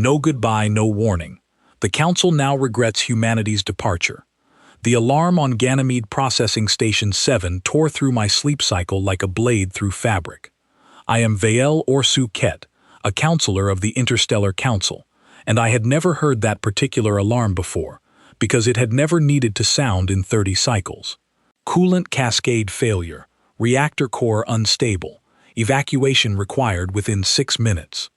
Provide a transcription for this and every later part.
No goodbye, no warning. The Council now regrets humanity's departure. The alarm on Ganymede Processing Station 7 tore through my sleep cycle like a blade through fabric. I am Vael Orsu Ket, a counselor of the Interstellar Council, and I had never heard that particular alarm before, because it had never needed to sound in 30 cycles. Coolant cascade failure, reactor core unstable, evacuation required within 6 minutes.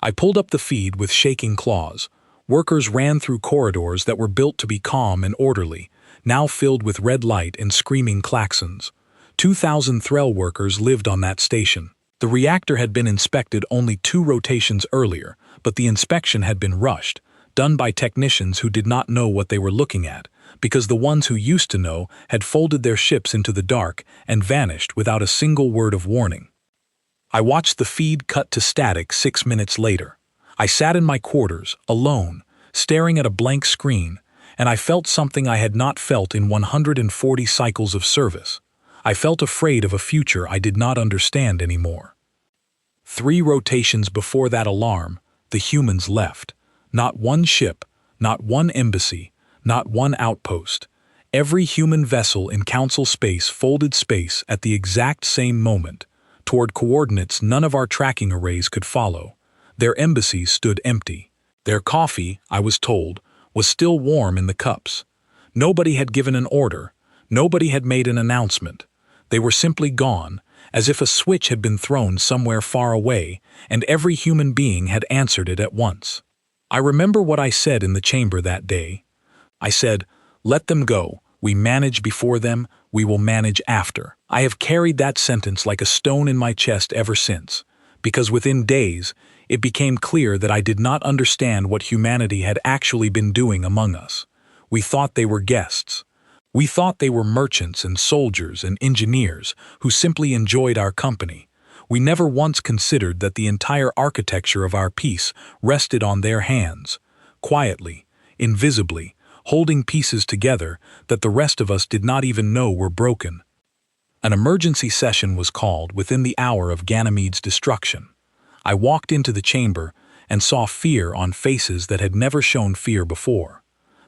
I pulled up the feed with shaking claws. Workers ran through corridors that were built to be calm and orderly, now filled with red light and screaming klaxons. 2,000 Threll workers lived on that station. The reactor had been inspected only 2 rotations earlier, but the inspection had been rushed, done by technicians who did not know what they were looking at, because the ones who used to know had folded their ships into the dark and vanished without a single word of warning. I watched the feed cut to static 6 minutes later. I sat in my quarters, alone, staring at a blank screen, and I felt something I had not felt in 140 cycles of service. I felt afraid of a future I did not understand anymore. 3 rotations before that alarm, the humans left. Not one ship, not one embassy, not one outpost. Every human vessel in Council space folded space at the exact same moment, toward coordinates none of our tracking arrays could follow. Their embassies stood empty. Their coffee, I was told, was still warm in the cups. Nobody had given an order. Nobody had made an announcement. They were simply gone, as if a switch had been thrown somewhere far away, and every human being had answered it at once. I remember what I said in the chamber that day. I said, "Let them go. We manage before them, we will manage after." I have carried that sentence like a stone in my chest ever since, because within days, it became clear that I did not understand what humanity had actually been doing among us. We thought they were guests. We thought they were merchants and soldiers and engineers who simply enjoyed our company. We never once considered that the entire architecture of our peace rested on their hands, quietly, invisibly, holding pieces together that the rest of us did not even know were broken. An emergency session was called within the hour of Ganymede's destruction. I walked into the chamber and saw fear on faces that had never shown fear before.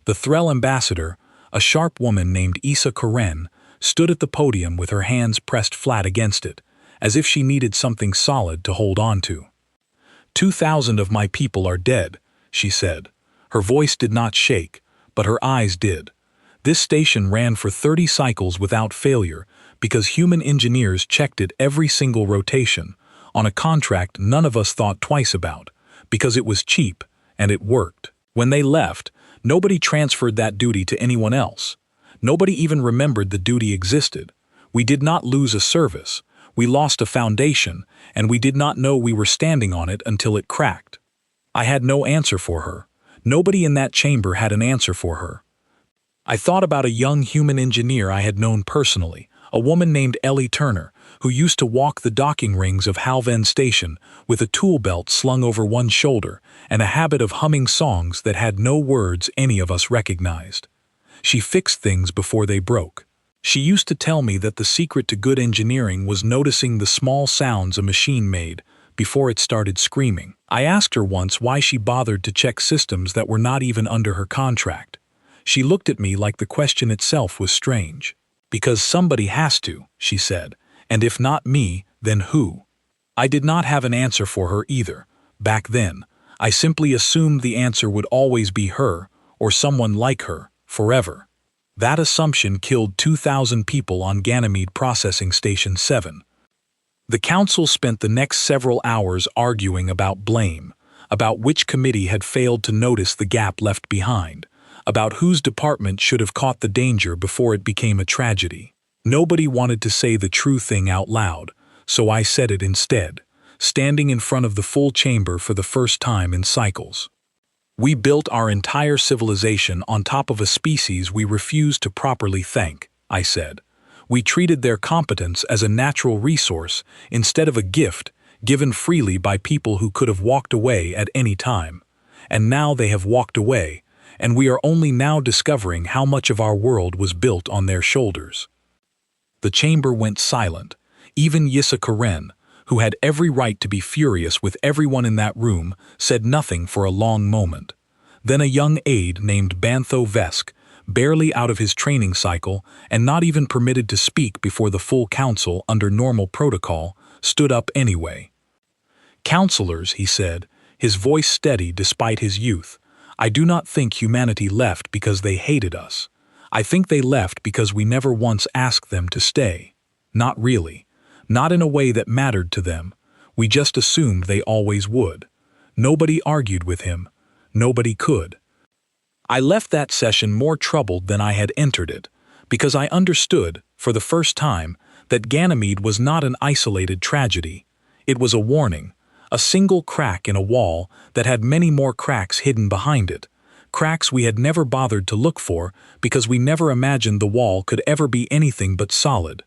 The Threll ambassador, a sharp woman named Issa Karen, stood at the podium with her hands pressed flat against it, as if she needed something solid to hold on to. 2,000 of my people are dead, she said. Her voice did not shake, but her eyes did. This station ran for 30 cycles without failure because human engineers checked it every single rotation, on a contract none of us thought twice about, because it was cheap and it worked. When they left, nobody transferred that duty to anyone else. Nobody even remembered the duty existed. We did not lose a service. We lost a foundation, and we did not know we were standing on it until it cracked. I had no answer for her. Nobody in that chamber had an answer for her. I thought about a young human engineer I had known personally, a woman named Ellie Turner, who used to walk the docking rings of Halven Station with a tool belt slung over one shoulder and a habit of humming songs that had no words any of us recognized. She fixed things before they broke. She used to tell me that the secret to good engineering was noticing the small sounds a machine made before it started screaming. I asked her once why she bothered to check systems that were not even under her contract. She looked at me like the question itself was strange. "Because somebody has to," she said, "and if not me, then who?" I did not have an answer for her either. Back then, I simply assumed the answer would always be her, or someone like her, forever. That assumption killed 2,000 people on Ganymede Processing Station 7. The council spent the next several hours arguing about blame, about which committee had failed to notice the gap left behind, about whose department should have caught the danger before it became a tragedy. Nobody wanted to say the true thing out loud, so I said it instead, standing in front of the full chamber for the first time in cycles. We built our entire civilization on top of a species we refused to properly thank, I said. We treated their competence as a natural resource instead of a gift given freely by people who could have walked away at any time. And now they have walked away, and we are only now discovering how much of our world was built on their shoulders. The chamber went silent. Even Yissa Karen, who had every right to be furious with everyone in that room, said nothing for a long moment. Then a young aide named Bantho Vesk, barely out of his training cycle and not even permitted to speak before the full council under normal protocol, stood up anyway. "Counselors," he said, his voice steady despite his youth, "I do not think humanity left because they hated us. I think they left because we never once asked them to stay. Not really. Not in a way that mattered to them. We just assumed they always would. Nobody argued with him. Nobody could." I left that session more troubled than I had entered it, because I understood, for the first time, that Ganymede was not an isolated tragedy. It was a warning, a single crack in a wall that had many more cracks hidden behind it, cracks we had never bothered to look for because we never imagined the wall could ever be anything but solid.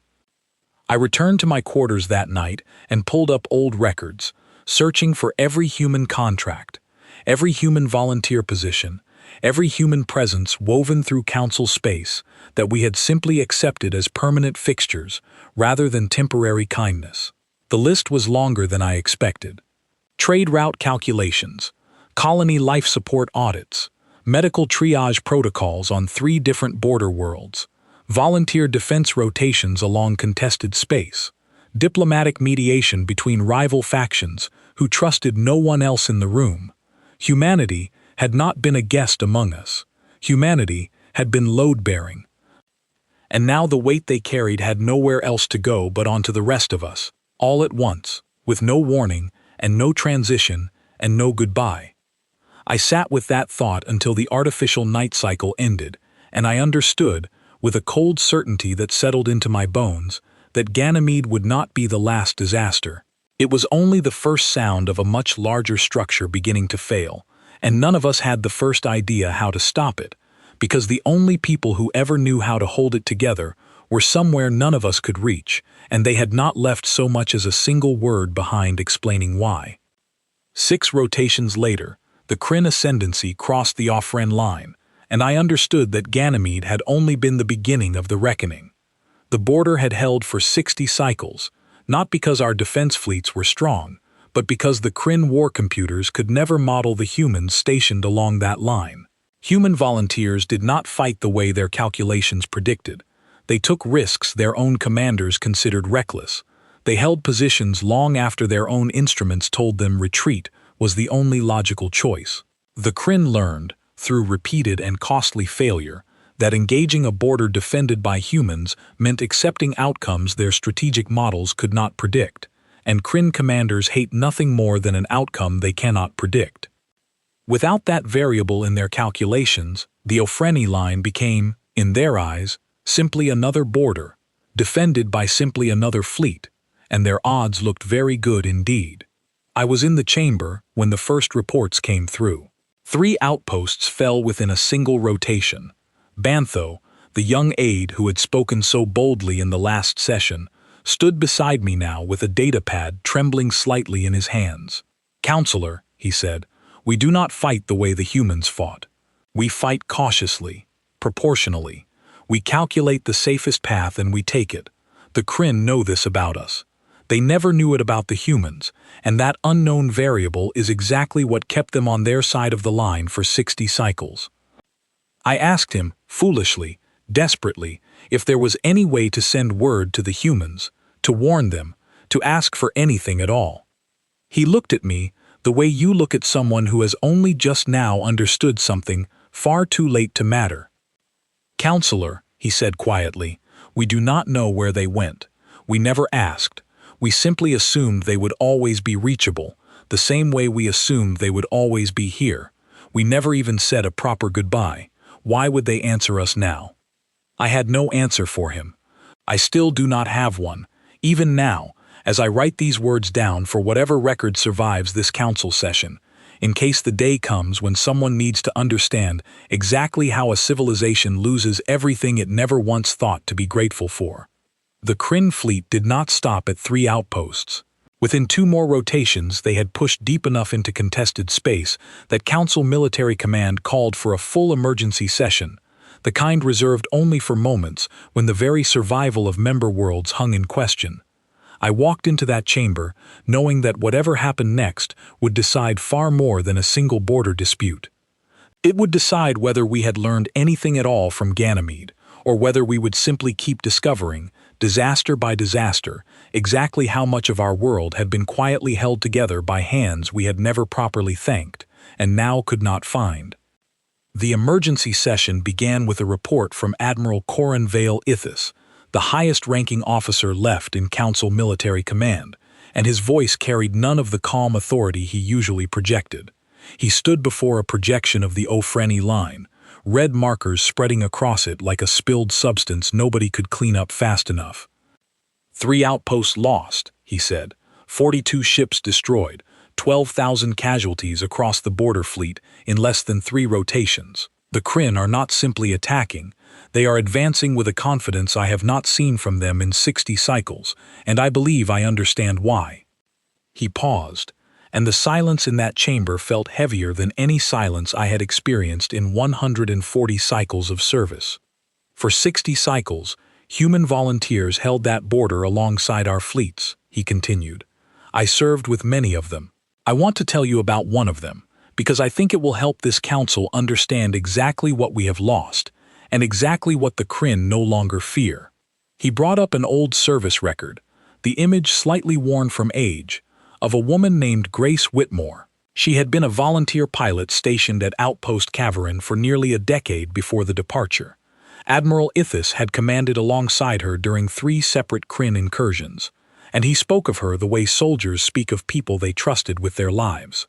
I returned to my quarters that night and pulled up old records, searching for every human contract, every human volunteer position, every human presence woven through council space that we had simply accepted as permanent fixtures rather than temporary kindness. The list was longer than I expected. Trade route calculations, colony life support audits, medical triage protocols on 3 different border worlds, volunteer defense rotations along contested space, diplomatic mediation between rival factions who trusted no one else in the room. Humanity had not been a guest among us. Humanity had been load-bearing. And now the weight they carried had nowhere else to go but onto the rest of us, all at once, with no warning and no transition and no goodbye. I sat with that thought until the artificial night cycle ended, and I understood, with a cold certainty that settled into my bones, that Ganymede would not be the last disaster. It was only the first sound of a much larger structure beginning to fail, and none of us had the first idea how to stop it, because the only people who ever knew how to hold it together were somewhere none of us could reach, and they had not left so much as a single word behind explaining why. 6 rotations later, the Kryn ascendancy crossed the Offren line, and I understood that Ganymede had only been the beginning of the reckoning. The border had held for 60 cycles, not because our defense fleets were strong, but because the Kryn war computers could never model the humans stationed along that line. Human volunteers did not fight the way their calculations predicted. They took risks their own commanders considered reckless. They held positions long after their own instruments told them retreat was the only logical choice. The Kryn learned, through repeated and costly failure, that engaging a border defended by humans meant accepting outcomes their strategic models could not predict, and Kryn commanders hate nothing more than an outcome they cannot predict. Without that variable in their calculations, the Offreni line became, in their eyes, simply another border, defended by simply another fleet, and their odds looked very good indeed. I was in the chamber when the first reports came through. 3 outposts fell within a single rotation. Bantho, the young aide who had spoken so boldly in the last session, stood beside me now with a datapad trembling slightly in his hands. "Counselor," he said, "we do not fight the way the humans fought. We fight cautiously, proportionally. We calculate the safest path and we take it. The Kryn know this about us. They never knew it about the humans, and that unknown variable is exactly what kept them on their side of the line for 60 cycles." I asked him, foolishly, desperately, if there was any way to send word to the humans, to warn them, to ask for anything at all. He looked at me the way you look at someone who has only just now understood something far too late to matter. "Counselor," he said quietly, "we do not know where they went. We never asked. We simply assumed they would always be reachable, the same way we assumed they would always be here. We never even said a proper goodbye. Why would they answer us now?" I had no answer for him. I still do not have one, even now, as I write these words down for whatever record survives this council session, in case the day comes when someone needs to understand exactly how a civilization loses everything it never once thought to be grateful for. The Kryn fleet did not stop at 3 outposts. Within 2 more rotations, they had pushed deep enough into contested space that Council Military Command called for a full emergency session, the kind reserved only for moments when the very survival of member worlds hung in question. I walked into that chamber, knowing that whatever happened next would decide far more than a single border dispute. It would decide whether we had learned anything at all from Ganymede, or whether we would simply keep discovering, disaster by disaster, exactly how much of our world had been quietly held together by hands we had never properly thanked, and now could not find. The emergency session began with a report from Admiral Corin Vale Ithis, the highest-ranking officer left in Council Military Command, and his voice carried none of the calm authority he usually projected. He stood before a projection of the Ofreni line, red markers spreading across it like a spilled substance nobody could clean up fast enough. 3 outposts lost, he said, 42 ships destroyed, 12,000 casualties across the border fleet in less than 3 rotations. The Kryn are not simply attacking, they are advancing with a confidence I have not seen from them in 60 cycles, and I believe I understand why. He paused, and the silence in that chamber felt heavier than any silence I had experienced in 140 cycles of service. For 60 cycles, human volunteers held that border alongside our fleets, he continued. I served with many of them. I want to tell you about one of them, because I think it will help this council understand exactly what we have lost, and exactly what the Kryn no longer fear. He brought up an old service record, the image slightly worn from age, of a woman named Grace Whitmore. She had been a volunteer pilot stationed at Outpost Cavarin for nearly a decade before the departure. Admiral Ithis had commanded alongside her during 3 separate Kryn incursions, and he spoke of her the way soldiers speak of people they trusted with their lives.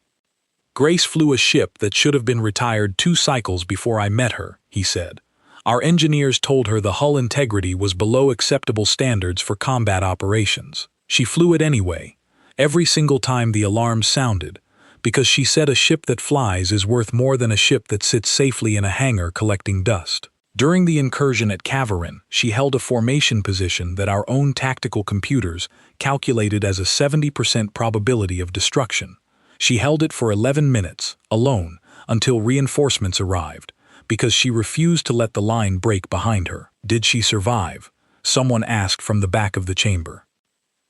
Grace flew a ship that should have been retired 2 cycles before I met her, he said. Our engineers told her the hull integrity was below acceptable standards for combat operations. She flew it anyway, every single time the alarm sounded, because she said a ship that flies is worth more than a ship that sits safely in a hangar collecting dust. During the incursion at Cavarin, she held a formation position that our own tactical computers calculated as a 70% probability of destruction. She held it for 11 minutes, alone, until reinforcements arrived, because she refused to let the line break behind her. Did she survive? Someone asked from the back of the chamber.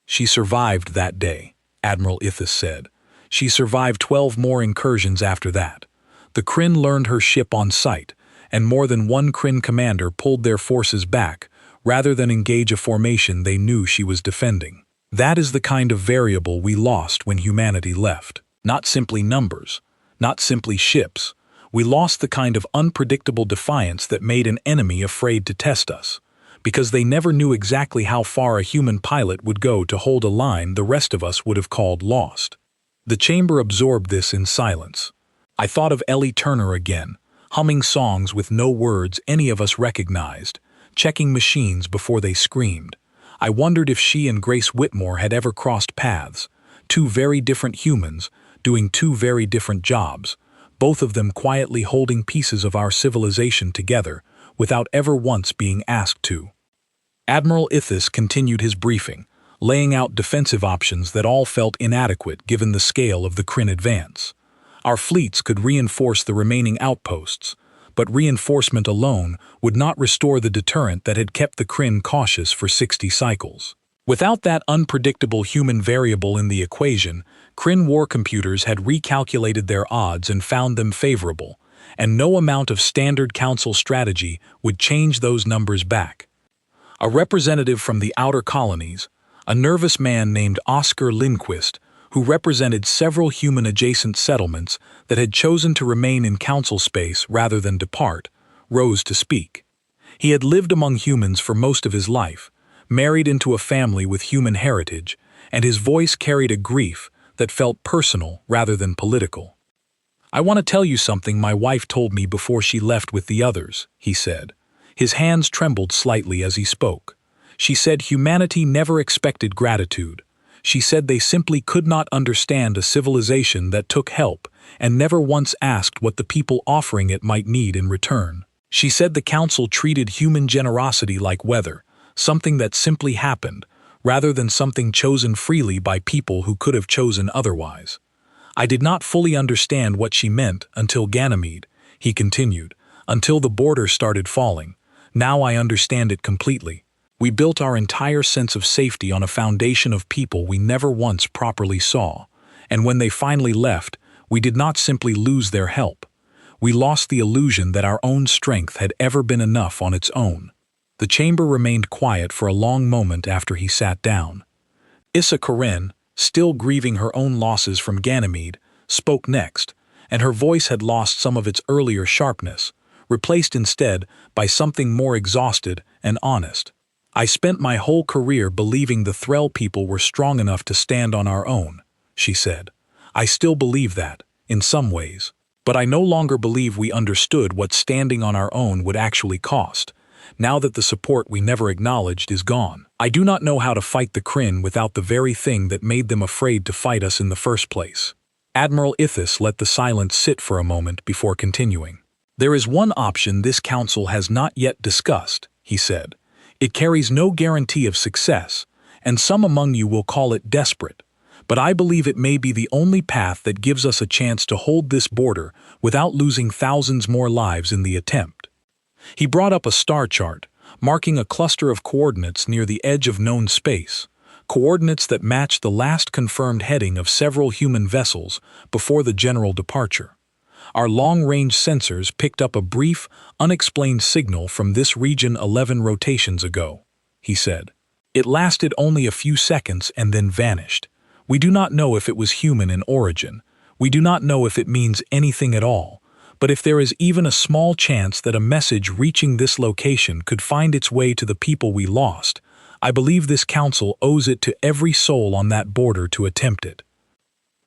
She survived that day, Admiral Ithis said. She survived 12 more incursions after that. The Kryn learned her ship on sight, and more than one Kryn commander pulled their forces back, rather than engage a formation they knew she was defending. That is the kind of variable we lost when humanity left. Not simply numbers, not simply ships. We lost the kind of unpredictable defiance that made an enemy afraid to test us, because they never knew exactly how far a human pilot would go to hold a line the rest of us would have called lost. The chamber absorbed this in silence. I thought of Ellie Turner again, humming songs with no words any of us recognized, checking machines before they screamed. I wondered if she and Grace Whitmore had ever crossed paths, 2 very different humans, doing 2 very different jobs, both of them quietly holding pieces of our civilization together without ever once being asked to. Admiral Ithis continued his briefing, laying out defensive options that all felt inadequate given the scale of the Kryn advance. Our fleets could reinforce the remaining outposts, but reinforcement alone would not restore the deterrent that had kept the Kryn cautious for 60 cycles. Without that unpredictable human variable in the equation, Kryn war computers had recalculated their odds and found them favorable, and no amount of standard council strategy would change those numbers back. A representative from the outer colonies, a nervous man named Oscar Lindquist, who represented several human-adjacent settlements that had chosen to remain in council space rather than depart, rose to speak. He had lived among humans for most of his life, married into a family with human heritage, and his voice carried a grief that felt personal rather than political. I want to tell you something my wife told me before she left with the others, he said. His hands trembled slightly as he spoke. She said humanity never expected gratitude. She said they simply could not understand a civilization that took help and never once asked what the people offering it might need in return. She said the council treated human generosity like weather, something that simply happened, rather than something chosen freely by people who could have chosen otherwise. I did not fully understand what she meant until Ganymede, he continued, until the border started falling. Now I understand it completely. We built our entire sense of safety on a foundation of people we never once properly saw, and when they finally left, we did not simply lose their help. We lost the illusion that our own strength had ever been enough on its own. The chamber remained quiet for a long moment after he sat down. Issa Corinne, still grieving her own losses from Ganymede, spoke next, and her voice had lost some of its earlier sharpness, replaced instead by something more exhausted and honest. I spent my whole career believing the Threll people were strong enough to stand on our own, she said. I still believe that, in some ways, but I no longer believe we understood what standing on our own would actually cost. Now that the support we never acknowledged is gone, I do not know how to fight the Kryn without the very thing that made them afraid to fight us in the first place. Admiral Ithis let the silence sit for a moment before continuing. There is one option this council has not yet discussed, he said. It carries no guarantee of success, and some among you will call it desperate, but I believe it may be the only path that gives us a chance to hold this border without losing thousands more lives in the attempt. He brought up a star chart, marking a cluster of coordinates near the edge of known space, coordinates that matched the last confirmed heading of several human vessels before the general departure. Our long-range sensors picked up a brief, unexplained signal from this region 11 rotations ago, he said. It lasted only a few seconds and then vanished. We do not know if it was human in origin. We do not know if it means anything at all. But if there is even a small chance that a message reaching this location could find its way to the people we lost, I believe this council owes it to every soul on that border to attempt it.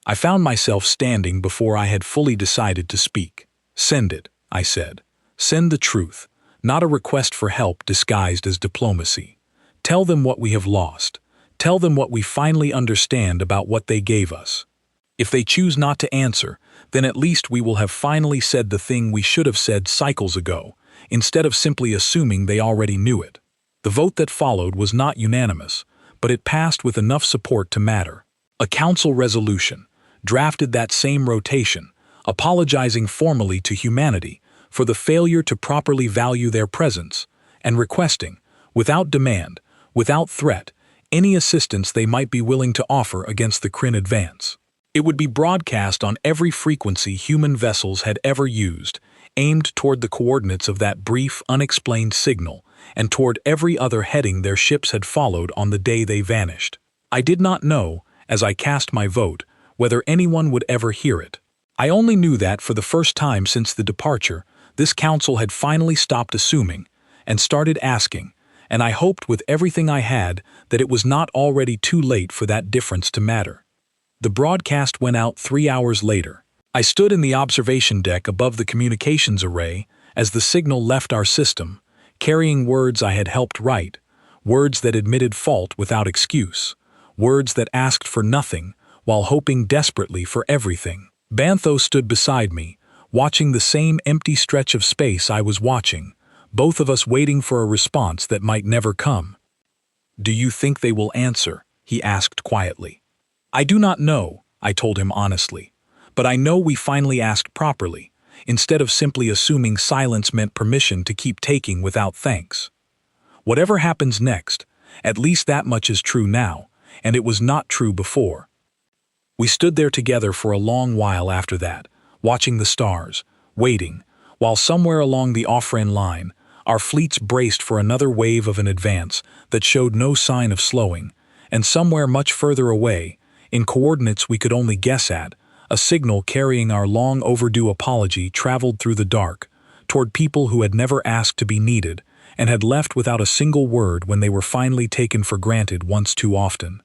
I found myself standing before I had fully decided to speak. Send it, I said. Send the truth, not a request for help disguised as diplomacy. Tell them what we have lost. Tell them what we finally understand about what they gave us. If they choose not to answer, then at least we will have finally said the thing we should have said cycles ago, instead of simply assuming they already knew it. The vote that followed was not unanimous, but it passed with enough support to matter. A council resolution, drafted that same rotation, apologizing formally to humanity for the failure to properly value their presence, and requesting, without demand, without threat, any assistance they might be willing to offer against the Kryn advance. It would be broadcast on every frequency human vessels had ever used, aimed toward the coordinates of that brief, unexplained signal, and toward every other heading their ships had followed on the day they vanished. I did not know, as I cast my vote, whether anyone would ever hear it. I only knew that for the first time since the departure, this council had finally stopped assuming and started asking, and I hoped with everything I had that it was not already too late for that difference to matter. The broadcast went out 3 hours later. I stood in the observation deck above the communications array as the signal left our system, carrying words I had helped write, words that admitted fault without excuse, words that asked for nothing while hoping desperately for everything. Bantho stood beside me, watching the same empty stretch of space I was watching, both of us waiting for a response that might never come. "Do you think they will answer?" he asked quietly. "I do not know," I told him honestly, "but I know we finally asked properly, instead of simply assuming silence meant permission to keep taking without thanks. Whatever happens next, at least that much is true now, and it was not true before." We stood there together for a long while after that, watching the stars, waiting, while somewhere along the Offren line, our fleets braced for another wave of an advance that showed no sign of slowing, and somewhere much further away, in coordinates we could only guess at, a signal carrying our long-overdue apology traveled through the dark, toward people who had never asked to be needed and had left without a single word when they were finally taken for granted once too often.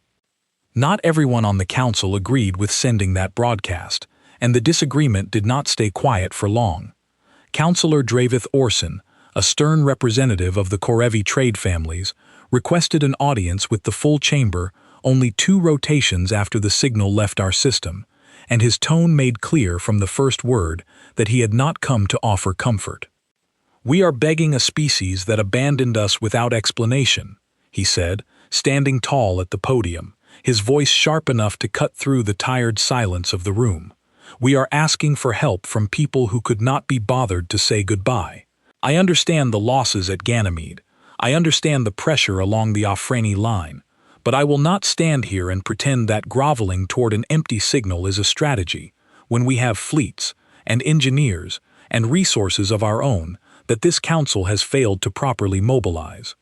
Not everyone on the council agreed with sending that broadcast, and the disagreement did not stay quiet for long. Councillor Dravith Orson, a stern representative of the Korevi trade families, requested an audience with the full chamber only 2 rotations after the signal left our system, and his tone made clear from the first word that he had not come to offer comfort. "We are begging a species that abandoned us without explanation," he said, standing tall at the podium, his voice sharp enough to cut through the tired silence of the room. "We are asking for help from people who could not be bothered to say goodbye. I understand the losses at Ganymede. I understand the pressure along the Afrani line, but I will not stand here and pretend that groveling toward an empty signal is a strategy, when we have fleets, and engineers, and resources of our own that this council has failed to properly mobilize.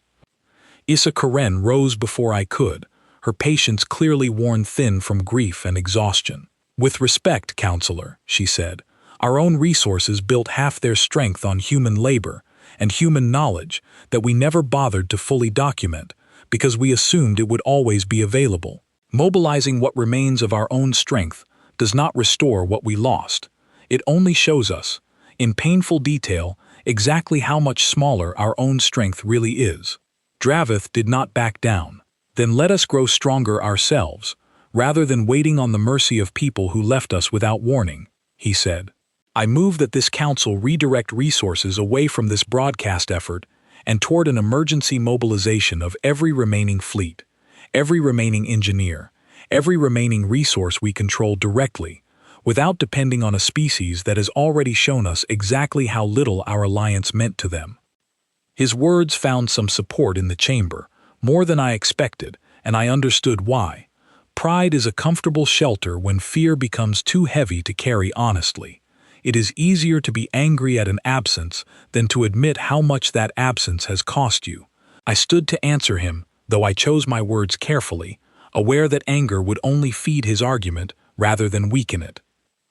Issa Karen rose before I could, her patience clearly worn thin from grief and exhaustion. "With respect, Counselor," she said, "our own resources built half their strength on human labor and human knowledge that we never bothered to fully document because we assumed it would always be available. Mobilizing what remains of our own strength does not restore what we lost. It only shows us, in painful detail, exactly how much smaller our own strength really is." Dravith did not back down. "Then let us grow stronger ourselves, rather than waiting on the mercy of people who left us without warning," he said. "I move that this council redirect resources away from this broadcast effort and toward an emergency mobilization of every remaining fleet, every remaining engineer, every remaining resource we control directly, without depending on a species that has already shown us exactly how little our alliance meant to them." His words found some support in the chamber, more than I expected, and I understood why. Pride is a comfortable shelter when fear becomes too heavy to carry honestly. It is easier to be angry at an absence than to admit how much that absence has cost you. I stood to answer him, though I chose my words carefully, aware that anger would only feed his argument rather than weaken it.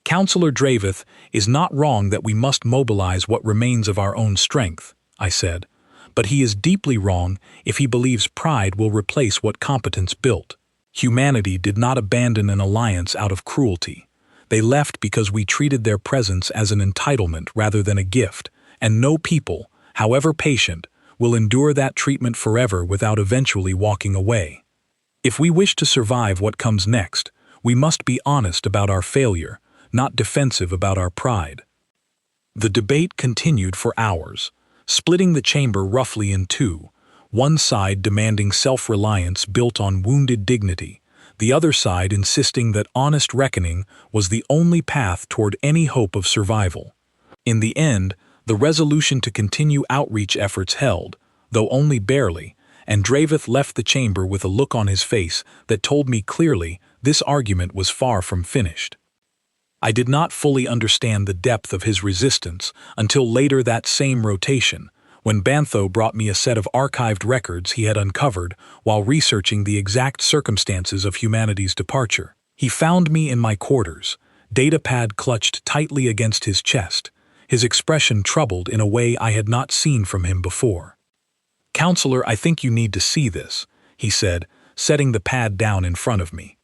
"Counselor Dravith is not wrong that we must mobilize what remains of our own strength," I said, "but he is deeply wrong if he believes pride will replace what competence built. Humanity did not abandon an alliance out of cruelty. They left because we treated their presence as an entitlement rather than a gift, and no people, however patient, will endure that treatment forever without eventually walking away. If we wish to survive what comes next, we must be honest about our failure, not defensive about our pride." The debate continued for hours, splitting the chamber roughly in two, one side demanding self-reliance built on wounded dignity, the other side insisting that honest reckoning was the only path toward any hope of survival. In the end, the resolution to continue outreach efforts held, though only barely, and Dravith left the chamber with a look on his face that told me clearly this argument was far from finished. I did not fully understand the depth of his resistance until later that same rotation, when Bantho brought me a set of archived records he had uncovered while researching the exact circumstances of humanity's departure. He found me in my quarters, datapad clutched tightly against his chest, his expression troubled in a way I had not seen from him before. "Counselor, I think you need to see this," he said, setting the pad down in front of me.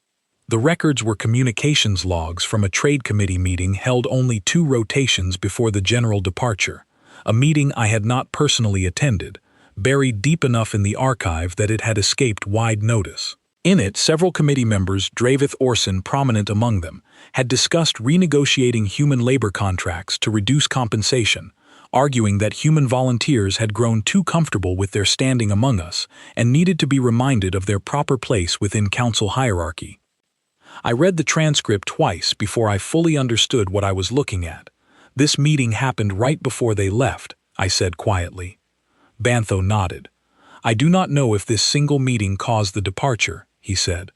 The records were communications logs from a trade committee meeting held only 2 rotations before the general departure, a meeting I had not personally attended, buried deep enough in the archive that it had escaped wide notice. In it, several committee members, Dravith Orson prominent among them, had discussed renegotiating human labor contracts to reduce compensation, arguing that human volunteers had grown too comfortable with their standing among us and needed to be reminded of their proper place within council hierarchy. I read the transcript twice before I fully understood what I was looking at. "This meeting happened right before they left," I said quietly. Bantho nodded. "I do not know if this single meeting caused the departure," he said.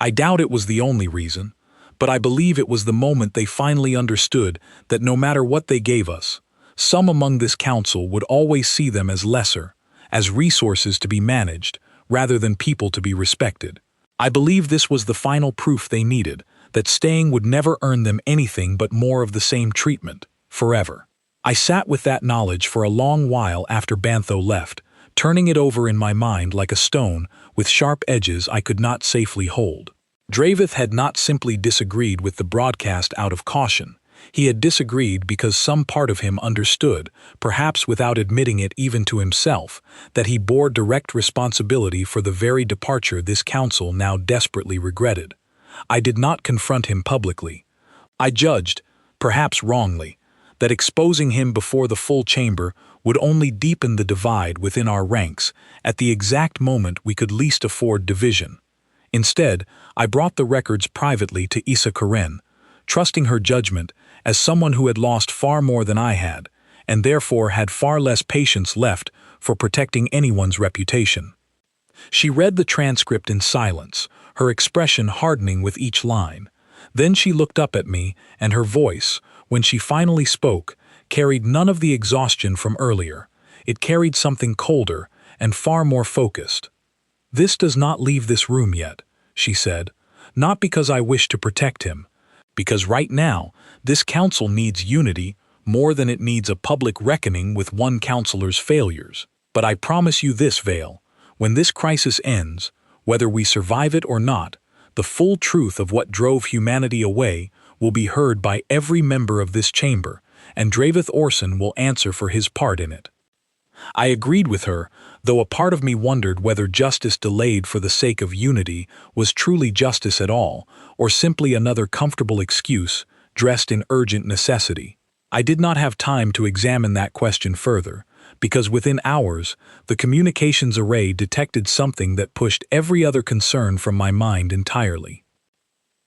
"I doubt it was the only reason, but I believe it was the moment they finally understood that no matter what they gave us, some among this council would always see them as lesser, as resources to be managed, rather than people to be respected. I believe this was the final proof they needed, that staying would never earn them anything but more of the same treatment, forever." I sat with that knowledge for a long while after Bantho left, turning it over in my mind like a stone with sharp edges I could not safely hold. Dravith had not simply disagreed with the broadcast out of caution. He had disagreed because some part of him understood, perhaps without admitting it even to himself, that he bore direct responsibility for the very departure this council now desperately regretted. I did not confront him publicly. I judged, perhaps wrongly, that exposing him before the full chamber would only deepen the divide within our ranks at the exact moment we could least afford division. Instead, I brought the records privately to Issa Karen, trusting her judgment as someone who had lost far more than I had, and therefore had far less patience left for protecting anyone's reputation. She read the transcript in silence, her expression hardening with each line. Then she looked up at me, and her voice, when she finally spoke, carried none of the exhaustion from earlier. It carried something colder and far more focused. "This does not leave this room yet," she said, "not because I wish to protect him, because right now this council needs unity more than it needs a public reckoning with one councilor's failures. But I promise you this, Vale, when this crisis ends, whether we survive it or not, the full truth of what drove humanity away will be heard by every member of this chamber, and Dravith Orson will answer for his part in it." I agreed with her, though a part of me wondered whether justice delayed for the sake of unity was truly justice at all, or simply another comfortable excuse dressed in urgent necessity. I did not have time to examine that question further, because within hours, the communications array detected something that pushed every other concern from my mind entirely.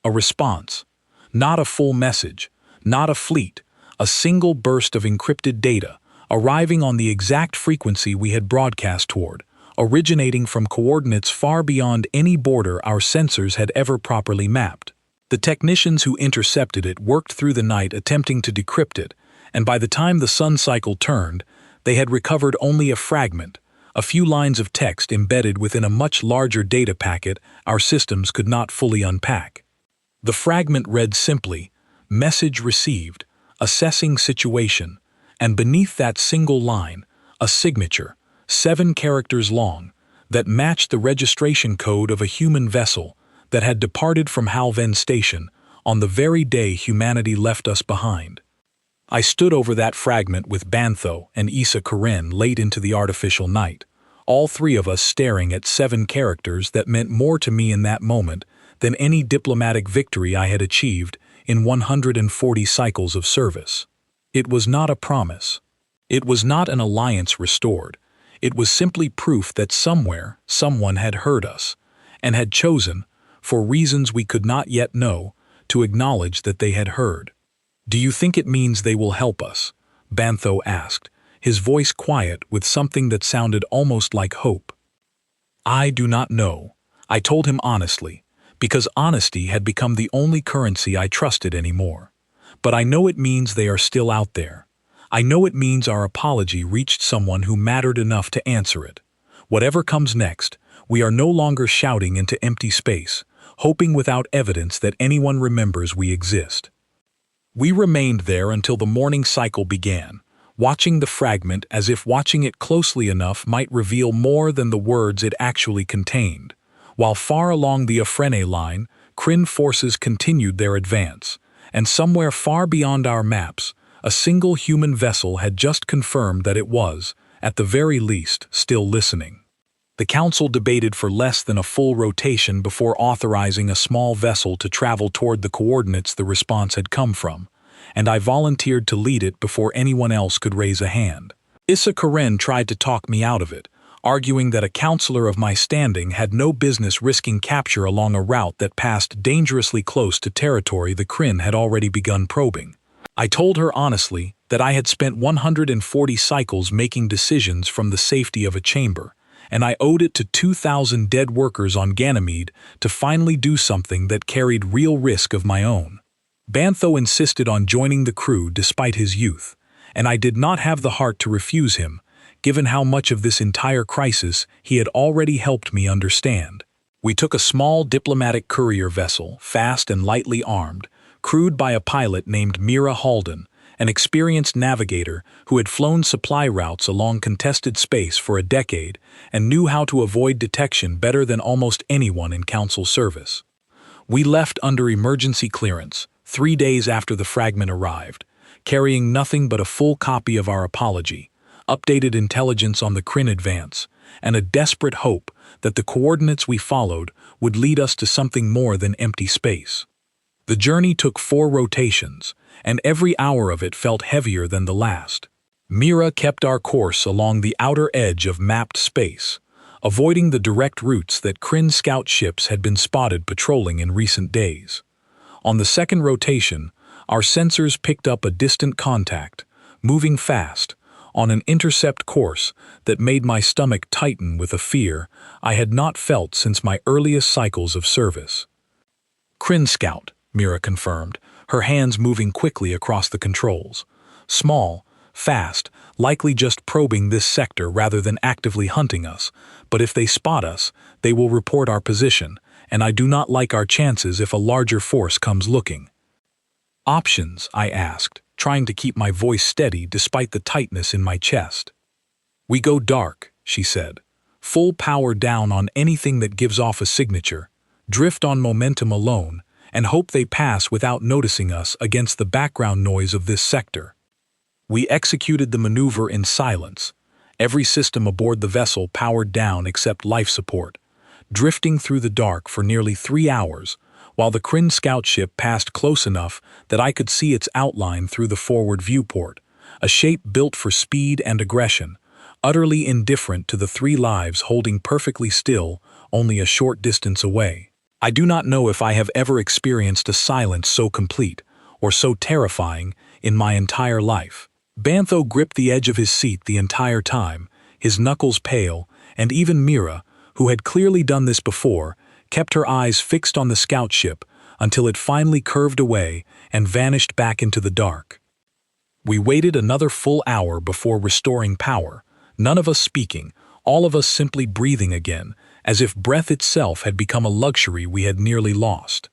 A response. Not a full message, not a fleet, a single burst of encrypted data, arriving on the exact frequency we had broadcast toward, originating from coordinates far beyond any border our sensors had ever properly mapped. The technicians who intercepted it worked through the night attempting to decrypt it, and by the time the sun cycle turned, they had recovered only a fragment, a few lines of text embedded within a much larger data packet our systems could not fully unpack. The fragment read simply, "Message received, assessing situation," and beneath that single line, a signature, 7 characters long, that matched the registration code of a human vessel that had departed from Halven Station on the very day humanity left us behind. I stood over that fragment with Bantho and Issa Karen late into the artificial night, all three of us staring at 7 characters that meant more to me in that moment than any diplomatic victory I had achieved in 140 cycles of service. It was not a promise. It was not an alliance restored. It was simply proof that somewhere, someone had heard us, and had chosen, for reasons we could not yet know, to acknowledge that they had heard. "Do you think it means they will help us?" Bantho asked, his voice quiet with something that sounded almost like hope. "I do not know," I told him honestly, because honesty had become the only currency I trusted anymore. "But I know it means they are still out there. I know it means our apology reached someone who mattered enough to answer it. Whatever comes next, we are no longer shouting into empty space, hoping without evidence that anyone remembers we exist." We remained there until the morning cycle began, watching the fragment as if watching it closely enough might reveal more than the words it actually contained. While far along the Afrene line, Kryn forces continued their advance, and somewhere far beyond our maps, a single human vessel had just confirmed that it was, at the very least, still listening. The council debated for less than a full rotation before authorizing a small vessel to travel toward the coordinates the response had come from, and I volunteered to lead it before anyone else could raise a hand. Issa Karen tried to talk me out of it, arguing that a counselor of my standing had no business risking capture along a route that passed dangerously close to territory the Kryn had already begun probing. I told her honestly that I had spent 140 cycles making decisions from the safety of a chamber, and I owed it to 2,000 dead workers on Ganymede to finally do something that carried real risk of my own. Bantho insisted on joining the crew despite his youth, and I did not have the heart to refuse him, given how much of this entire crisis he had already helped me understand. We took a small diplomatic courier vessel, fast and lightly armed, crewed by a pilot named Mira Halden, an experienced navigator who had flown supply routes along contested space for a decade and knew how to avoid detection better than almost anyone in Council service. We left under emergency clearance 3 days after the fragment arrived, carrying nothing but a full copy of our apology, updated intelligence on the Kryn advance, and a desperate hope that the coordinates we followed would lead us to something more than empty space. The journey took 4 rotations, and every hour of it felt heavier than the last. Mira kept our course along the outer edge of mapped space, avoiding the direct routes that Kryn scout ships had been spotted patrolling in recent days. On the second rotation, our sensors picked up a distant contact, moving fast, on an intercept course that made my stomach tighten with a fear I had not felt since my earliest cycles of service. Kryn Scout, Mira confirmed, her hands moving quickly across the controls. Small, fast, likely just probing this sector rather than actively hunting us, but if they spot us, they will report our position, and I do not like our chances if a larger force comes looking. Options, I asked, trying to keep my voice steady despite the tightness in my chest. We go dark, she said. Full power down on anything that gives off a signature, drift on momentum alone, and hope they pass without noticing us against the background noise of this sector. We executed the maneuver in silence, every system aboard the vessel powered down except life support, drifting through the dark for nearly 3 hours, while the Kryn scout ship passed close enough that I could see its outline through the forward viewport, a shape built for speed and aggression, utterly indifferent to the 3 lives holding perfectly still only a short distance away. I do not know if I have ever experienced a silence so complete, or so terrifying, in my entire life. Bantho gripped the edge of his seat the entire time, his knuckles pale, and even Mira, who had clearly done this before, kept her eyes fixed on the scout ship until it finally curved away and vanished back into the dark. We waited another full hour before restoring power, none of us speaking, all of us simply breathing again, as if breath itself had become a luxury we had nearly lost.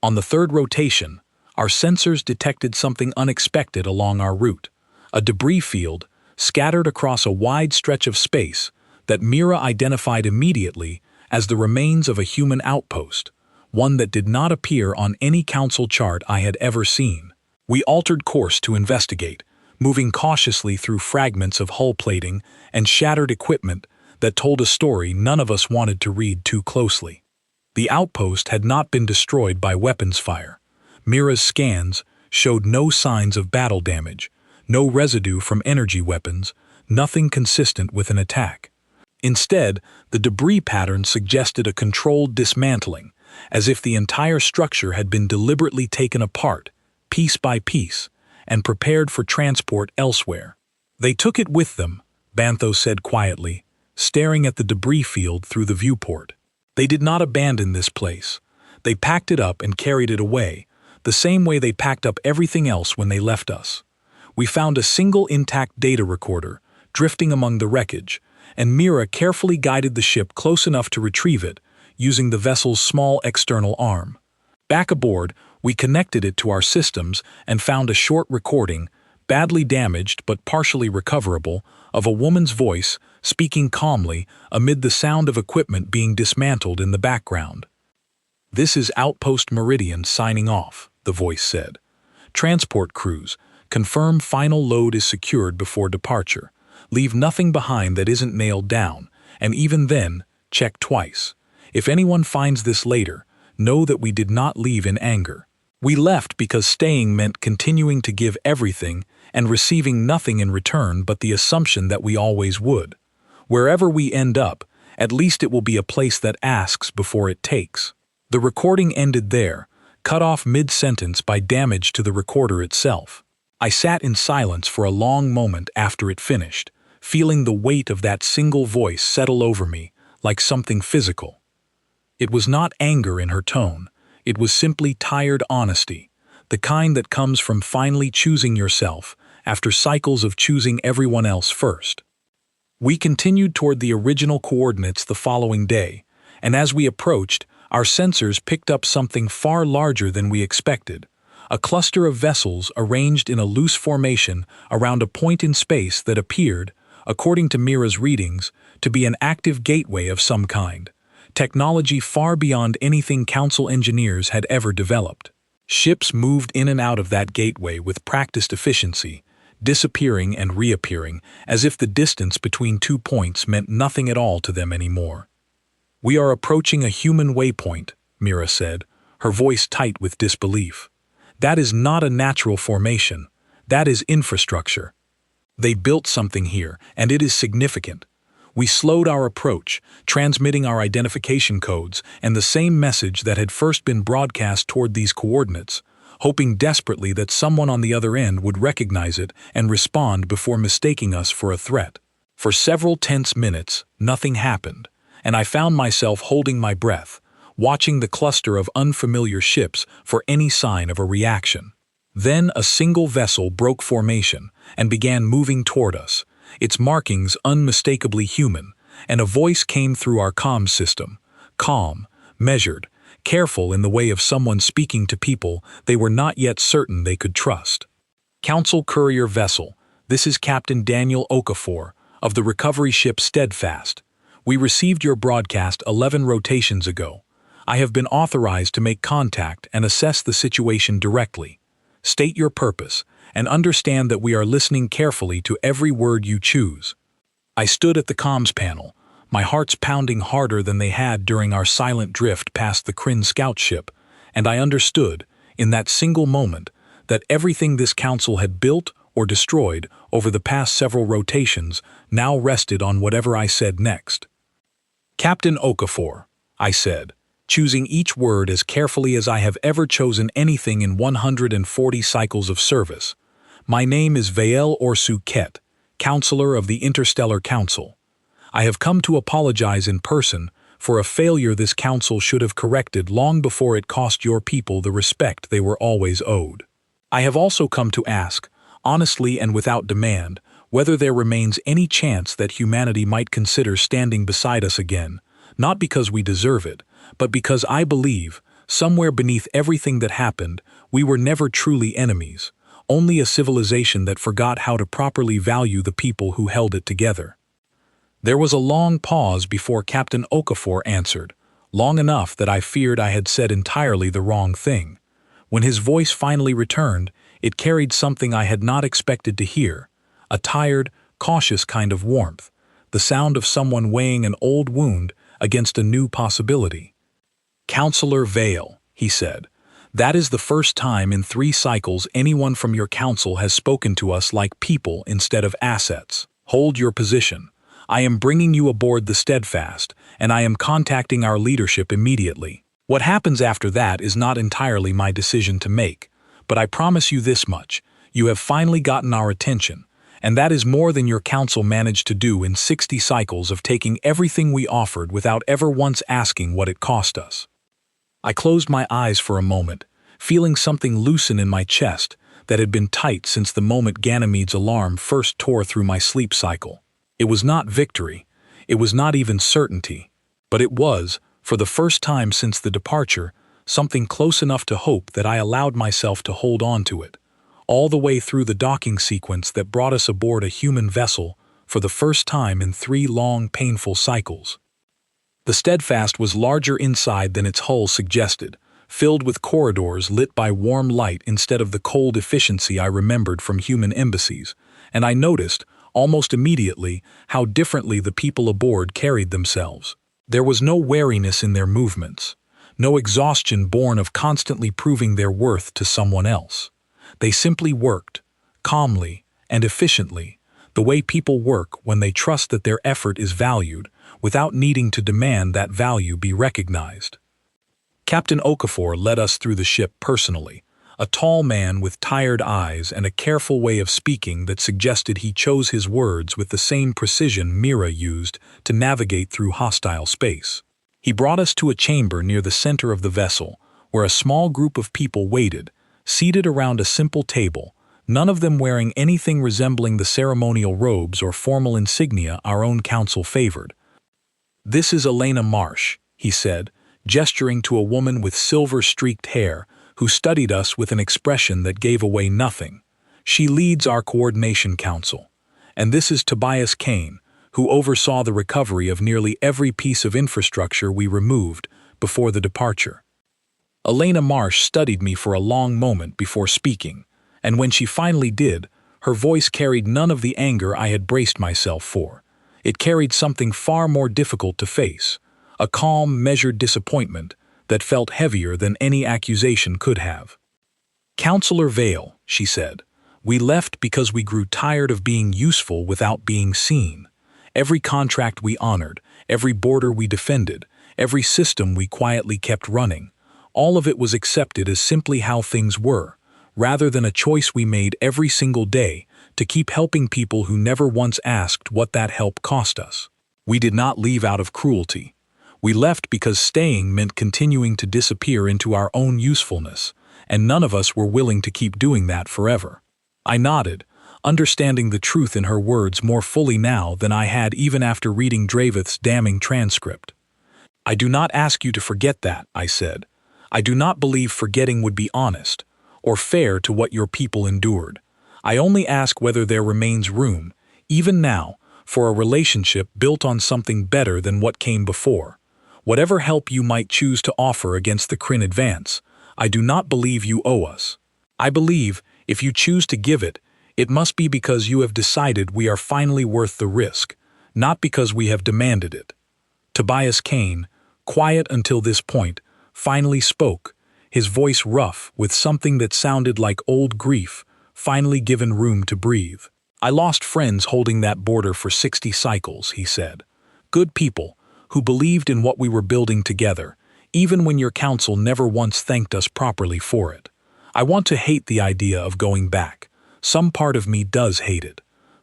On the 3rd rotation, our sensors detected something unexpected along our route, a debris field scattered across a wide stretch of space that Mira identified immediately as the remains of a human outpost, one that did not appear on any council chart I had ever seen. We altered course to investigate, moving cautiously through fragments of hull plating and shattered equipment that told a story none of us wanted to read too closely. The outpost had not been destroyed by weapons fire. Mira's scans showed no signs of battle damage, no residue from energy weapons, nothing consistent with an attack. Instead, the debris pattern suggested a controlled dismantling, as if the entire structure had been deliberately taken apart, piece by piece, and prepared for transport elsewhere. They took it with them, Bantho said quietly, staring at the debris field through the viewport. They did not abandon this place. They packed it up and carried it away, the same way they packed up everything else when they left us. We found a single intact data recorder, drifting among the wreckage, and Mira carefully guided the ship close enough to retrieve it, using the vessel's small external arm. Back aboard, we connected it to our systems and found a short recording, badly damaged but partially recoverable, of a woman's voice speaking calmly amid the sound of equipment being dismantled in the background. "This is Outpost Meridian signing off," the voice said. "Transport crews, confirm final load is secured before departure. Leave nothing behind that isn't nailed down, and even then, check twice. If anyone finds this later, know that we did not leave in anger. We left because staying meant continuing to give everything and receiving nothing in return but the assumption that we always would. Wherever we end up, at least it will be a place that asks before it takes." The recording ended there, cut off mid-sentence by damage to the recorder itself. I sat in silence for a long moment after it finished, feeling the weight of that single voice settle over me like something physical. It was not anger in her tone, it was simply tired honesty, the kind that comes from finally choosing yourself after cycles of choosing everyone else first. We continued toward the original coordinates the following day, and as we approached, our sensors picked up something far larger than we expected. A cluster of vessels arranged in a loose formation around a point in space that appeared, according to Mira's readings, to be an active gateway of some kind, technology far beyond anything Council engineers had ever developed. Ships moved in and out of that gateway with practiced efficiency, disappearing and reappearing as if the distance between 2 points meant nothing at all to them anymore. "We are approaching a human waypoint," Mira said, her voice tight with disbelief. "That is not a natural formation. That is infrastructure. They built something here, and it is significant." We slowed our approach, transmitting our identification codes and the same message that had first been broadcast toward these coordinates, hoping desperately that someone on the other end would recognize it and respond before mistaking us for a threat. For several tense minutes, nothing happened, and I found myself holding my breath, watching the cluster of unfamiliar ships for any sign of a reaction. Then a single vessel broke formation and began moving toward us, its markings unmistakably human, and a voice came through our comms system, calm, measured, careful in the way of someone speaking to people they were not yet certain they could trust. Council Courier Vessel, this is Captain Daniel Okafor of the recovery ship Steadfast. We received your broadcast 11 rotations ago. I have been authorized to make contact and assess the situation directly. State your purpose, and understand that we are listening carefully to every word you choose. I stood at the comms panel, my hearts pounding harder than they had during our silent drift past the Kryn scout ship, and I understood, in that single moment, that everything this council had built or destroyed over the past several rotations now rested on whatever I said next. Captain Okafor, I said, choosing each word as carefully as I have ever chosen anything in 140 cycles of service. My name is Vael Orsu Ket, Counselor of the Interstellar Council. I have come to apologize in person for a failure this council should have corrected long before it cost your people the respect they were always owed. I have also come to ask, honestly and without demand, whether there remains any chance that humanity might consider standing beside us again, not because we deserve it, but because I believe, somewhere beneath everything that happened, we were never truly enemies, only a civilization that forgot how to properly value the people who held it together. There was a long pause before Captain Okafor answered, long enough that I feared I had said entirely the wrong thing. When his voice finally returned, it carried something I had not expected to hear, a tired, cautious kind of warmth, the sound of someone weighing an old wound against a new possibility. Counselor Vael, he said, that is the first time in 3 cycles anyone from your council has spoken to us like people instead of assets. Hold your position. I am bringing you aboard the Steadfast, and I am contacting our leadership immediately. What happens after that is not entirely my decision to make, but I promise you this much, you have finally gotten our attention, and that is more than your council managed to do in 60 cycles of taking everything we offered without ever once asking what it cost us. I closed my eyes for a moment, feeling something loosen in my chest that had been tight since the moment Ganymede's alarm first tore through my sleep cycle. It was not victory, it was not even certainty, but it was, for the first time since the departure, something close enough to hope that I allowed myself to hold on to it, all the way through the docking sequence that brought us aboard a human vessel for the first time in 3 long, painful cycles. The Steadfast was larger inside than its hull suggested, filled with corridors lit by warm light instead of the cold efficiency I remembered from human embassies, and I noticed, almost immediately, how differently the people aboard carried themselves. There was no wariness in their movements, no exhaustion born of constantly proving their worth to someone else. They simply worked, calmly and efficiently, the way people work when they trust that their effort is valued, without needing to demand that value be recognized. Captain Okafor led us through the ship personally, a tall man with tired eyes and a careful way of speaking that suggested he chose his words with the same precision Mira used to navigate through hostile space. He brought us to a chamber near the center of the vessel, where a small group of people waited, seated around a simple table, none of them wearing anything resembling the ceremonial robes or formal insignia our own council favored. "This is Elena Marsh," he said, gesturing to a woman with silver-streaked hair who studied us with an expression that gave away nothing. "She leads our coordination council. And this is Tobias Kane, who oversaw the recovery of nearly every piece of infrastructure we removed before the departure." Elena Marsh studied me for a long moment before speaking, and when she finally did, her voice carried none of the anger I had braced myself for. It carried something far more difficult to face, a calm, measured disappointment that felt heavier than any accusation could have. "Counselor Vael," she said, "we left because we grew tired of being useful without being seen. Every contract we honored, every border we defended, every system we quietly kept running, All of it was accepted as simply how things were, rather than a choice we made every single day to keep helping people who never once asked what that help cost us. We did not leave out of cruelty. We left because staying meant continuing to disappear into our own usefulness, and none of us were willing to keep doing that forever. I nodded, understanding the truth in her words more fully now than I had even after reading Dravith's damning transcript. "I do not ask you to forget that," I said. "I do not believe forgetting would be honest, or fair to what your people endured. I only ask whether there remains room, even now, for a relationship built on something better than what came before. Whatever help you might choose to offer against the Kryn advance, I do not believe you owe us. I believe, if you choose to give it, it must be because you have decided we are finally worth the risk, not because we have demanded it." Tobias Kane, quiet until this point, finally spoke, his voice rough with something that sounded like old grief, finally given room to breathe. "I lost friends holding that border for 60 cycles," he said. "Good people, who believed in what we were building together, even when your council never once thanked us properly for it. I want to hate the idea of going back. Some part of me does hate it.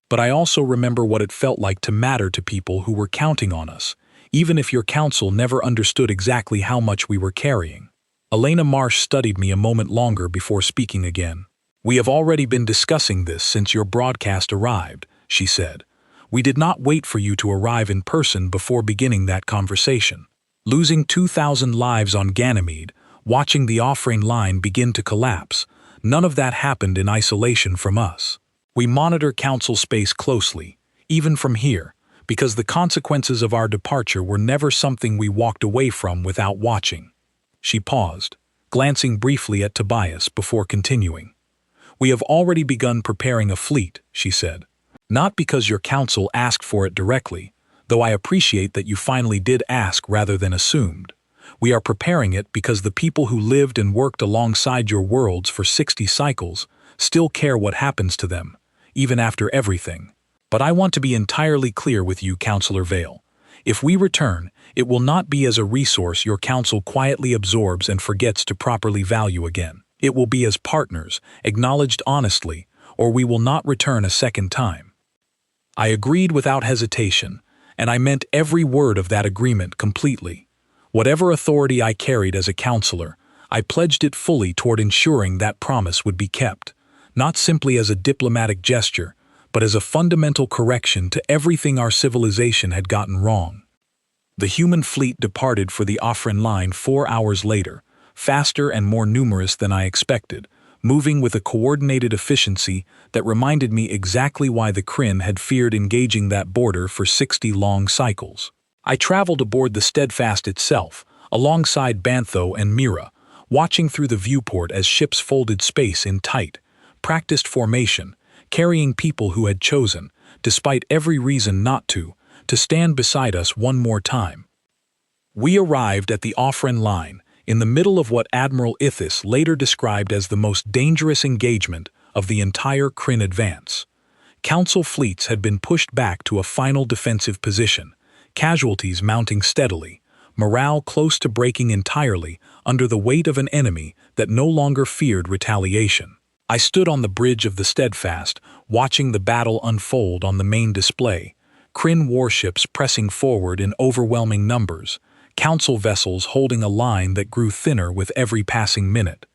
But I also remember what it felt like to matter to people who were counting on us, even if your council never understood exactly how much we were carrying." Elena Marsh studied me a moment longer before speaking again. "We have already been discussing this since your broadcast arrived," she said. "We did not wait for you to arrive in person before beginning that conversation. Losing 2,000 lives on Ganymede, watching the offering line begin to collapse, none of that happened in isolation from us. We monitor Council space closely, even from here, because the consequences of our departure were never something we walked away from without watching." She paused, glancing briefly at Tobias before continuing. "We have already begun preparing a fleet," she said. "Not because your council asked for it directly, though I appreciate that you finally did ask rather than assumed. We are preparing it because the people who lived and worked alongside your worlds for 60 cycles still care what happens to them, even after everything. But I want to be entirely clear with you, Counselor Vale. If we return, it will not be as a resource your council quietly absorbs and forgets to properly value again. It will be as partners, acknowledged honestly, or we will not return a second time." I agreed without hesitation, and I meant every word of that agreement completely. Whatever authority I carried as a counselor, I pledged it fully toward ensuring that promise would be kept, not simply as a diplomatic gesture, but as a fundamental correction to everything our civilization had gotten wrong. The human fleet departed for the Offrin line 4 hours later, faster and more numerous than I expected, moving with a coordinated efficiency that reminded me exactly why the Kryn had feared engaging that border for 60 long cycles. I traveled aboard the Steadfast itself, alongside Bantho and Mira, watching through the viewport as ships folded space in tight, practiced formation, carrying people who had chosen, despite every reason not to stand beside us one more time. We arrived at the Offrin line, in the middle of what Admiral Ithis later described as the most dangerous engagement of the entire Kryn advance. Council fleets had been pushed back to a final defensive position, casualties mounting steadily, morale close to breaking entirely under the weight of an enemy that no longer feared retaliation. I stood on the bridge of the Steadfast, watching the battle unfold on the main display, Kryn warships pressing forward in overwhelming numbers, Council vessels holding a line that grew thinner with every passing minute.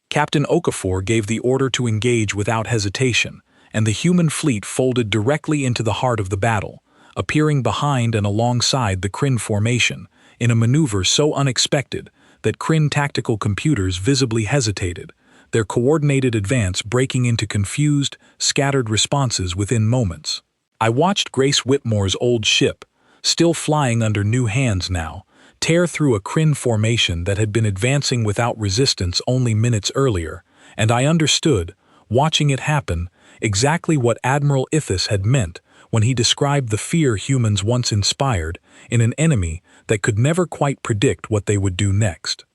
Captain Okafor gave the order to engage without hesitation, and the human fleet folded directly into the heart of the battle, appearing behind and alongside the Kryn formation, in a maneuver so unexpected that Kryn tactical computers visibly hesitated, their coordinated advance breaking into confused, scattered responses within moments. I watched Grace Whitmore's old ship, still flying under new hands now, tear through a Kryn formation that had been advancing without resistance only minutes earlier, and I understood, watching it happen, exactly what Admiral Ithis had meant when he described the fear humans once inspired in an enemy that could never quite predict what they would do next.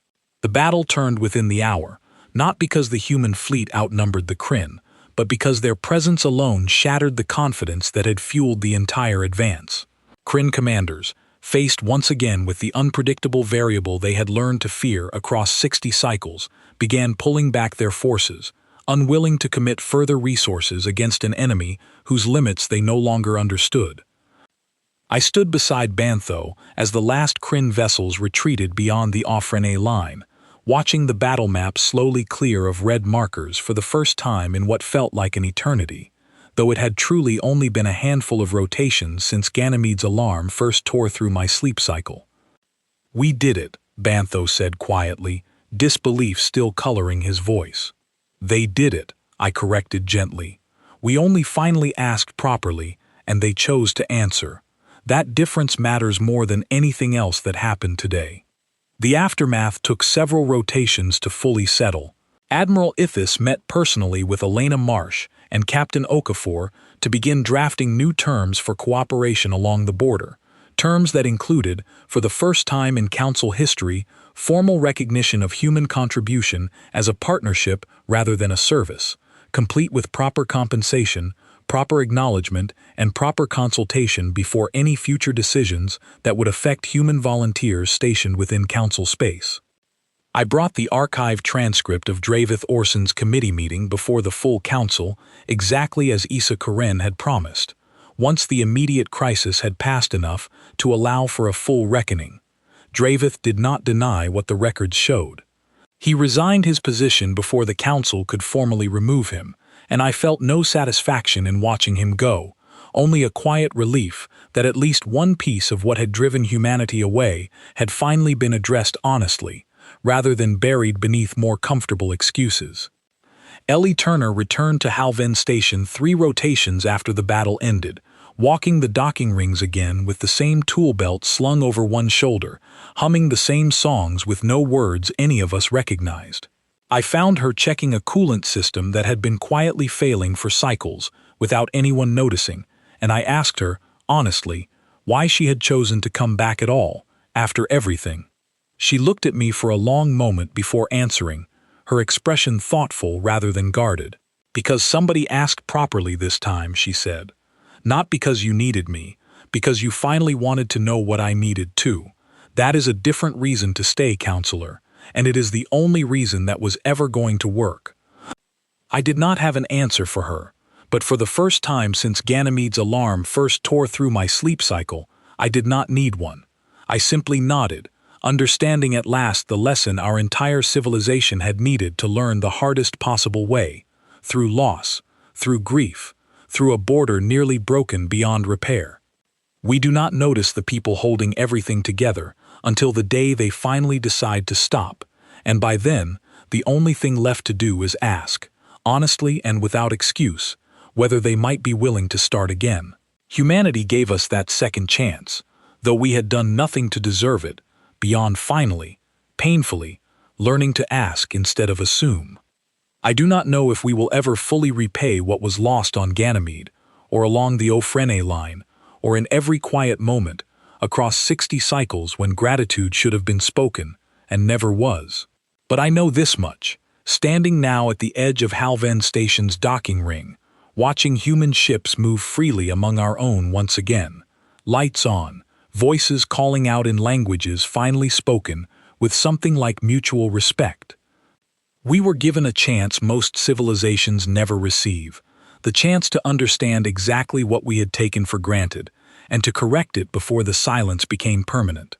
The battle turned within the hour, not because the human fleet outnumbered the Kryn, but because their presence alone shattered the confidence that had fueled the entire advance. Kryn commanders, faced once again with the unpredictable variable they had learned to fear across 60 cycles, began pulling back their forces, unwilling to commit further resources against an enemy whose limits they no longer understood. I stood beside Bantho as the last Kryn vessels retreated beyond the Offrene line, watching the battle map slowly clear of red markers for the first time in what felt like an eternity, though it had truly only been a handful of rotations since Ganymede's alarm first tore through my sleep cycle. "We did it," Bantho said quietly, disbelief still coloring his voice. "They did it," I corrected gently. "We only finally asked properly, and they chose to answer. That difference matters more than anything else that happened today." The aftermath took several rotations to fully settle. Admiral Ithis met personally with Elena Marsh and Captain Okafor to begin drafting new terms for cooperation along the border, terms that included, for the first time in Council history, formal recognition of human contribution as a partnership rather than a service, complete with proper compensation, proper acknowledgement, and proper consultation before any future decisions that would affect human volunteers stationed within Council space. I brought the archived transcript of Dravith Orson's committee meeting before the full Council, exactly as Issa Karen had promised, once the immediate crisis had passed enough to allow for a full reckoning. Dravith did not deny what the records showed. He resigned his position before the Council could formally remove him, and I felt no satisfaction in watching him go, only a quiet relief that at least one piece of what had driven humanity away had finally been addressed honestly, rather than buried beneath more comfortable excuses. Ellie Turner returned to Halven Station 3 rotations after the battle ended, walking the docking rings again with the same tool belt slung over one shoulder, humming the same songs with no words any of us recognized. I found her checking a coolant system that had been quietly failing for cycles without anyone noticing, and I asked her, honestly, why she had chosen to come back at all, after everything. She looked at me for a long moment before answering, her expression thoughtful rather than guarded. "Because somebody asked properly this time," she said. "Not because you needed me, because you finally wanted to know what I needed too. That is a different reason to stay, Counselor, and it is the only reason that was ever going to work." I did not have an answer for her, but for the first time since Ganymede's alarm first tore through my sleep cycle, I did not need one. I simply nodded, understanding at last the lesson our entire civilization had needed to learn the hardest possible way, through loss, through grief, through a border nearly broken beyond repair. We do not notice the people holding everything together until the day they finally decide to stop, and by then, the only thing left to do is ask, honestly and without excuse, whether they might be willing to start again. Humanity gave us that second chance, though we had done nothing to deserve it, beyond finally, painfully, learning to ask instead of assume. I do not know if we will ever fully repay what was lost on Ganymede, or along the Offrene line, or in every quiet moment, across 60 cycles when gratitude should have been spoken, and never was. But I know this much, standing now at the edge of Halven Station's docking ring, watching human ships move freely among our own once again, lights on, voices calling out in languages finally spoken with something like mutual respect. We were given a chance most civilizations never receive, the chance to understand exactly what we had taken for granted, and to correct it before the silence became permanent.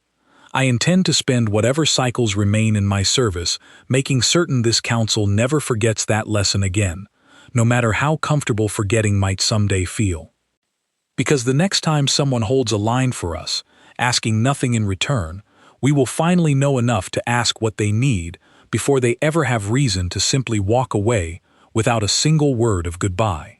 I intend to spend whatever cycles remain in my service making certain this council never forgets that lesson again, no matter how comfortable forgetting might someday feel. Because the next time someone holds a line for us, asking nothing in return, we will finally know enough to ask what they need before they ever have reason to simply walk away without a single word of goodbye.